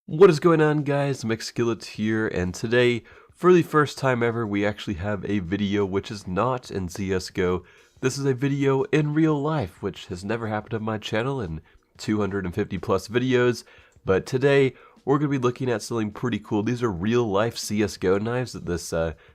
What is going on, guys? Mcskillet here, and today, for the first time ever, we actually have a video which is not in CSGO. This is a video in real life, which has never happened on my channel in 250 plus videos, but today we're going to be looking at something pretty cool. These are real life CSGO knives that this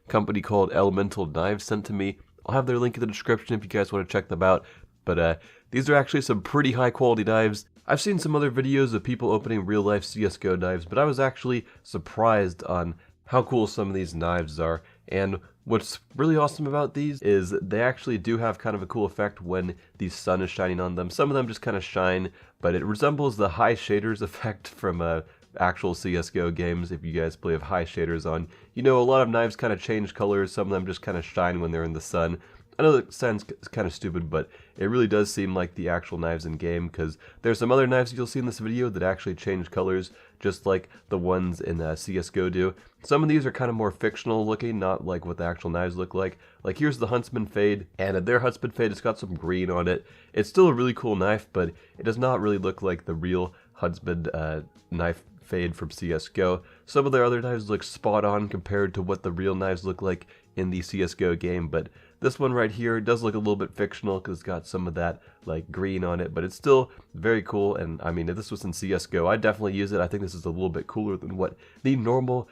company called Elemental Knives sent to me. I'll have their link in the description if you guys want to check them out, but these are actually some pretty high quality knives. I've seen some other videos of people opening real life CSGO knives, but I was actually surprised on how cool some of these knives are. And what's really awesome about these is they actually do have kind of a cool effect when the sun is shining on them. Some of them just kind of shine, but it resembles the high shaders effect from actual CSGO games. If you guys play with high shaders on, you know, a lot of knives kind of change colors. Some of them just kind of shine when they're in the sun. I know that sounds kind of stupid, but it really does seem like the actual knives in game, because there's some other knives you'll see in this video that actually change colors, just like the ones in CSGO do. Some of these are kind of more fictional looking, not like what the actual knives look like. Like here's the Huntsman Fade, and their Huntsman Fade has got some green on it. It's still a really cool knife, but it does not really look like the real Huntsman knife Fade from CSGO. Some of their other knives look spot on compared to what the real knives look like in the CSGO game, but this one right here does look a little bit fictional because it's got some of that like green on it, but it's still very cool. And I mean, if this was in CSGO, I'd definitely use it. I think this is a little bit cooler than what the normal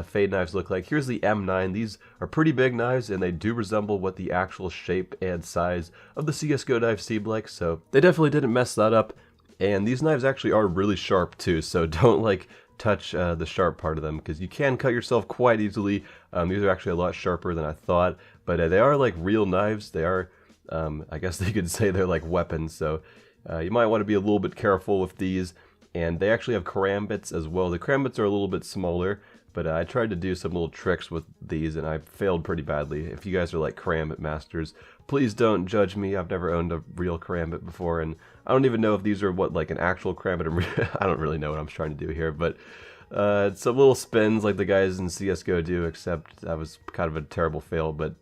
Fade knives look like. Here's the M9. These are pretty big knives, and they do resemble what the actual shape and size of the CSGO knives seem like, so they definitely didn't mess that up. And these knives actually are really sharp too, so don't like touch the sharp part of them, because you can cut yourself quite easily. These are actually a lot sharper than I thought, but they are like real knives. They are, I guess you could say they're like weapons, so you might want to be a little bit careful with these. And they actually have karambits as well. The karambits are a little bit smaller, but I tried to do some little tricks with these and I failed pretty badly. If you guys are like karambit masters, please don't judge me. I've never owned a real karambit before, and I don't even know if these are what like an actual karambit. I don't really know what I'm trying to do here, but some little spins like the guys in CSGO do, except that was kind of a terrible fail. But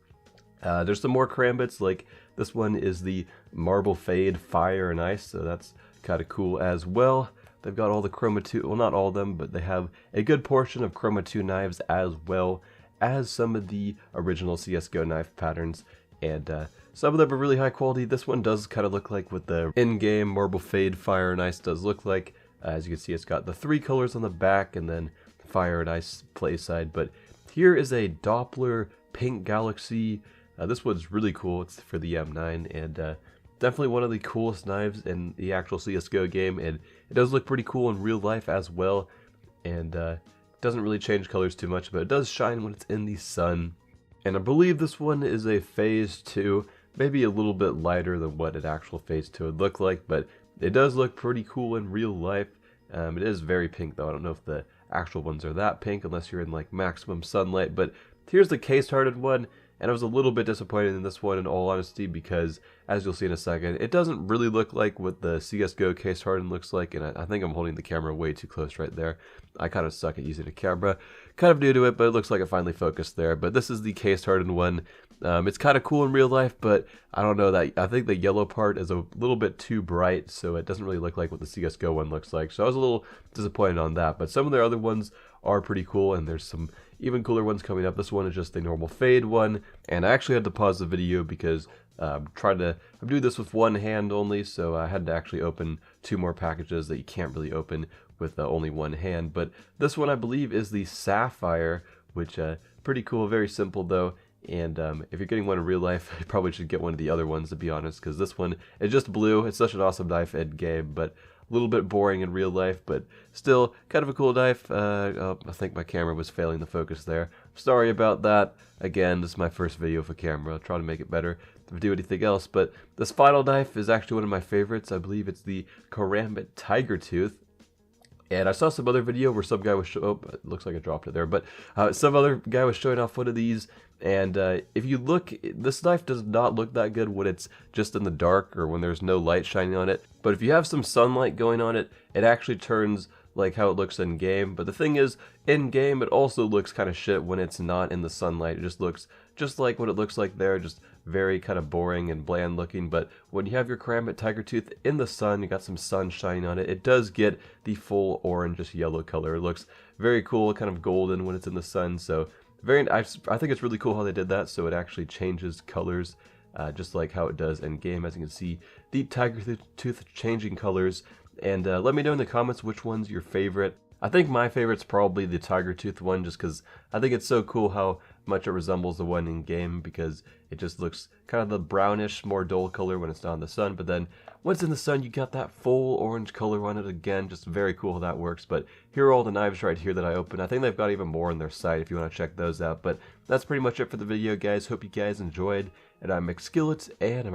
there's some more karambits, like this one is the Marble Fade Fire and Ice, so that's kind of cool as well. They've got all the Chroma 2, well not all of them, but they have a good portion of Chroma 2 knives as well as some of the original CSGO knife patterns. And some of them are really high quality. This one does kind of look like what the in-game Marble Fade Fire and Ice does look like. As you can see, it's got the 3 colors on the back and then Fire and Ice play side. But here is a Doppler Pink Galaxy. This one's really cool. It's for the M9, and definitely one of the coolest knives in the actual CSGO game, and it does look pretty cool in real life as well. And doesn't really change colors too much, but it does shine when it's in the sun. And I believe this one is a Phase 2, maybe a little bit lighter than what an actual Phase 2 would look like, but it does look pretty cool in real life. It is very pink though. I don't know if the actual ones are that pink unless you're in like maximum sunlight, but here's the case-hardened one. And I was a little bit disappointed in this one, in all honesty, because, as you'll see in a second, it doesn't really look like what the CSGO case hardened looks like, and I think I'm holding the camera way too close right there. I kind of suck at using a camera. Kind of new to it, but it looks like it finally focused there. But this is the case hardened one. It's kind of cool in real life, but I don't know, that I think the yellow part is a little bit too bright, so it doesn't really look like what the CSGO one looks like. So I was a little disappointed on that, but some of their other ones are pretty cool, and there's some even cooler ones coming up. This one is just the normal Fade one, and I actually had to pause the video because I'm doing this with one hand only, so I had to actually open 2 more packages that you can't really open with only one hand. But this one I believe is the Sapphire, which pretty cool, very simple though. And if you're getting one in real life, you probably should get one of the other ones, to be honest, because this one is just blue. It's such an awesome knife in game, but a little bit boring in real life, but still kind of a cool knife. I think my camera was failing the focus there. Sorry about that. Again, this is my first video with a camera. I'll try to make it better if I do anything else. But this final knife is actually one of my favorites. I believe it's the Karambit Tiger Tooth. And I saw some other video where some guy was oh, it looks like I dropped it there, but some other guy was showing off one of these, and if you look, this knife does not look that good when it's just in the dark or when there's no light shining on it, but if you have some sunlight going on it, it actually turns like how it looks in game. But the thing is, in game it also looks kind of shit when it's not in the sunlight. It just looks just like what it looks like there, just very kind of boring and bland looking, but when you have your Karambit Tiger Tooth in the sun, you got some sun shining on it, it does get the full orange, yellow color. It looks very cool, kind of golden when it's in the sun, so I think it's really cool how they did that, so it actually changes colors just like how it does in game. As you can see, the Tiger Tooth changing colors, and let me know in the comments which one's your favorite. I think my favorite's probably the Tiger Tooth one, just because I think it's so cool how much it resembles the one in game, because it just looks kind of the brownish, more dull color when it's not in the sun, but then once in the sun you got that full orange color on it again. Just very cool how that works. But here are all the knives right here that I opened. I think they've got even more on their site if you want to check those out, but that's pretty much it for the video, guys. Hope you guys enjoyed, and I'm Mcskillet, and I'm out.